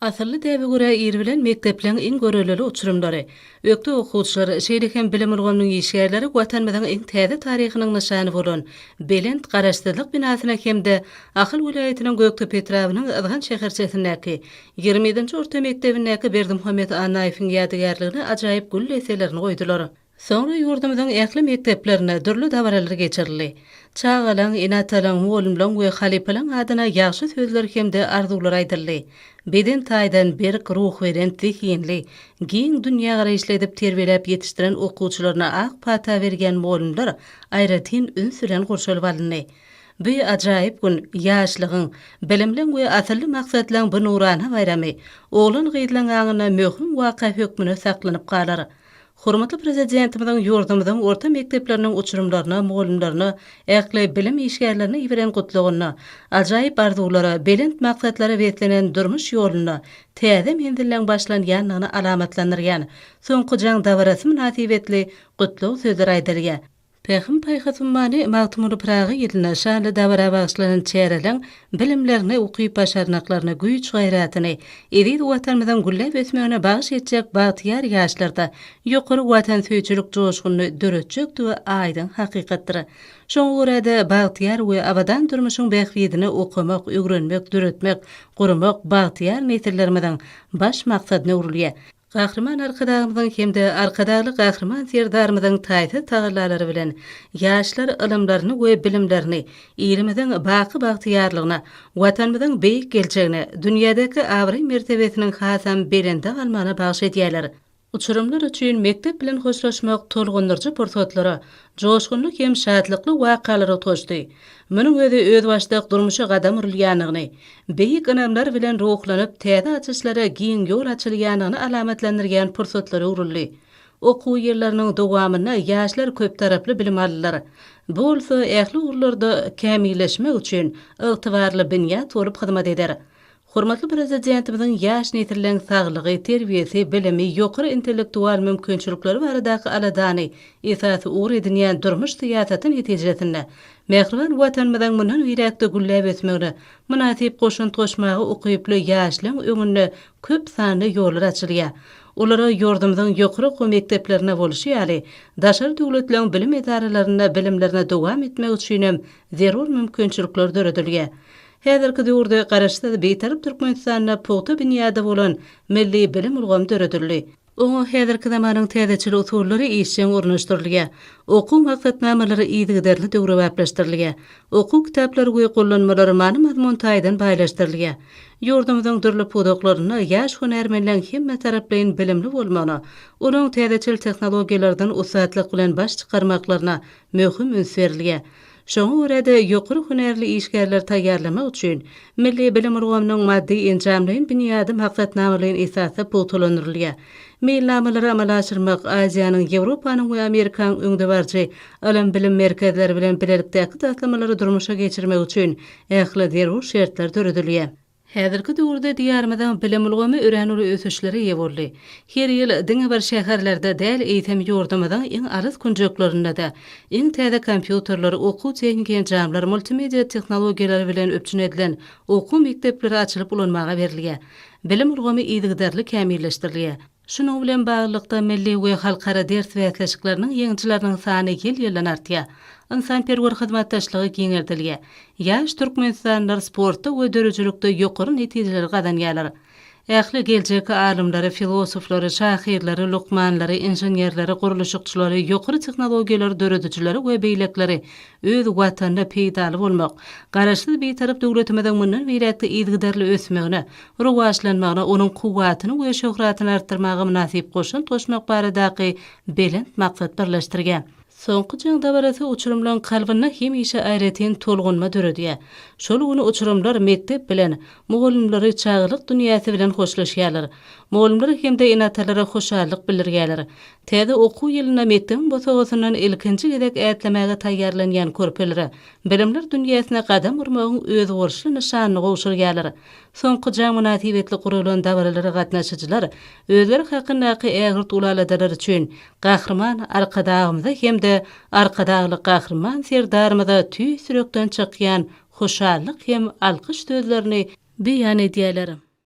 Asırlı däbi görä ýeri bilen mekdepleň iň görelili uçurumlary, ökde okuwçylar, şeýlehem bilim urgamynyň işgärleri watanymyzyň iň täze taryhynyň nyşany bolan Belent garaşdyrlyk binasyna hemde Akyl vilayetiniň Göktepe etrawynyň Ydgan şäherçesindäki 20-nji orta mektebindäki Berdimuhammed Anaýewiň ýadygärligine ajaýyp gül eselerini goýdular. Sonra ýurdumyzyň ähli mekteplerine dürli dabaralar geçirildi. Çağalaň, inatalaň, mugallimlaň we halipalaň adyna ýagşy sözler hemde arzuwlar aýdyldy. Beden taýdan berk ruh beren zihinli, giň dünýä garaýşly edip terbiýelep ýetişdiren okuwçylaryna ak pata bergen mugallimler aýratyn ün süren gorşalyp alyndy. Bu ajaýyp gün ýaşlygyň, bilimliň we asly maksatlaň bu nurana bayramy, oglan gyýdylan aňyna möhüm waka hökmüne saklanyp galar. Hormatly prezidentimiziň ýurdumyzyň orta mekdepleriniň uçurumlaryna, mugallimlerine, ähli bilim işgärlerine ýiberen gutlugyna, ajaýyp arzuwlara, belent maksatlara betlenen durmuş ýoluna, täze mendilläň başlanýanyny alamatlandyrýan, soňky jaň dawarasy münasibetli gutluw sözler aýdylýar. Pehim paýhasymmany magtumuly Pragy ýylyna şanly dawara bagyşlanan çäreleň bilimlerini ukyp başarnaklaryny güýç gaýratyny edil watanymyzyň güllep ösmegine bagyş etjek bagtyar ýaşlarda ýokary watan söýçülük joşguny döretjek we aýdyn hakykatdyr. Şoňa görä-de bagtyar we abadan durmuşyň bähwidini okumak, öwrenmek, döretmek, gurmak bagtyar nesillerimiziň baş maksadyna urulýar. Gahrman arkadağımızın hemde arkadağı gahrman serdarımızın taýty taýlarlary bilen ýaşlar ilmlaryny we bilimlerini ýerimizin baky bagtyarlygyna, watanymyzyň beýik geljegine, dünýädäki awry mertebesiniň hasam belinde galmana bagyş edýärler. Uçurumlar üçin mektep bilen hoşlaşmak tolgundyrjy pursatlara, joşgunlyk hem şadlykly wakalary toşdy. Munyň özi öz başlyk durmuşa gadam urulýanyny, beýik ynamlar bilen ruhlanyp täze açyşlara giň ýol açylýanyny alamatlandyrýan pursatlary uruldy. Okuw ýerleriniň dowamyna ýaşlar köp taraply bilim aldylar. Bu bolsa ähli urlarda kämilleşmek üçin ygtybarly binýat bolup hyzmat eder. Hormatly prezidentimiziň ýaş nesilläň saglygy, terbiýesi, bilimi, ýokary intellektual mümkinçilikleri baradaky aladany esasy ugur edinýän durmuş syýasatyň netijesinde mehriban watanymyzyň mundan ýürekde güllep ösmegine münasip goşun toşmagy ukyply ýaşlaryň öňünde köp sanly ýollar açylýar. Olara ýurdumyzyň ýokary mekteplerine boluşy ýaly daşary döwletleň bilim edaralaryna bilimlerine dowam etmek üçin hem zerur mümkinçilikler döredilýär. Häzirki döwürde garaşda beýtarap Türkmenistanyna pogta binýada bolan milli bilim urgamy döredildi. Oňa häzirki zamanyň täzeçil usullary işçiň urnaşdyrylýar. Okuw maksatnamalary ýygyderli döwre baplaşdyrylýar. Okuw kitaplary we gollanmalary mazmun taýdan baýlaşdyrylýar. Ýurdumyzyň dürli podoklaryna ýaş hunermenläň hemme taraplaryň bilimli bolmagyna, olaň täzeçil tehnologiýalardan usatlyk bilen baş çykarmaklaryna möhüm üns berilýär. Şoňa görä-de ýokary hunerli işgärler taýýarlamak üçin milli bilim urgamynyň maddi enjamlaryň binýady maksatnamalaryň esasy putulandyrylýar. Meýilnamalary amala aşyrmak Aziýanyň, Ýewropanyň we Amerikanyň öňde barjy alam bilim merkezleri bilen bilelikdäki taslamalary durmuşa geçirmek üçin ähli zerur şertler döredilýär. Häzirki döwürde diýarymyzyň bilim ulgamy öýrenili ösüşleri ýa boldy. Her ýyl diňe bir şäherlerde däl eýtem ýurdumyzyň iň arys kunjuklarynda da iň täze kompýuterler, okuw tehnik enjamlar, multimedia tehnologiýalary bilen öpçün edilen okuw mektepleri açylyp ulanmaga berilýär. Bilim ulgamy ýygyderli kämilleşdirilýär. Şunuň bilen baglykda milli we halkara ders wätleşiklarynyň ýeňjileriniň sany ýyl-ýyldan artýar. Insanperwer hyzmatdaşlygy giňerdilýär. Ýaş türkmenistanylar sportda we dörejülükde ýokary netijeler gadanýarlar. Ähli geljeki alymlary, filosoflary, şahyrlary, lukmanlary, inženýerleri, guruluşçylary, ýokary tehnologiýalar döredüjileri we beýlekleri öz watanyna peýdaly bolmak, garaşly beýtarap döwletimiziň mundan beýrekde ýygyderli ösmegine, rowajlanmagyna, onuň kuwwatyny we şöhratyny artdyrmagy münasip goşun toşmak baradaky belent maksat birleşdirýär. Soňky jaň dabarasy uçurumlaryň kalbyna hemişe aýratyn tolgunma döredýär. Şol güni uçurumlar mektep bilen mugallimleri çağlyk dünýäsi bilen hoşlaşýarlar. Mugallimler hemde inatalara hoşallyk bildirýärler. Täze okuw ýylyna mektep bosagasyndan ilkinji gedek ätlemäge taýýarlanýan körpeleri bilimler dünýäsine gadam urmagyň öz gorşly nyşanyny gowşurýarlar. Soňky jaň münasibetli gurulan dabaralary gatnaşyjylar özleri hakyndaky ägirt ulaladylar üçin gahrman arkadağymyza hemde arkadagly gahrman serdarymyza tüý sürekden çykýan hoşallyk hem alkyş sözlerini beýan edýärler.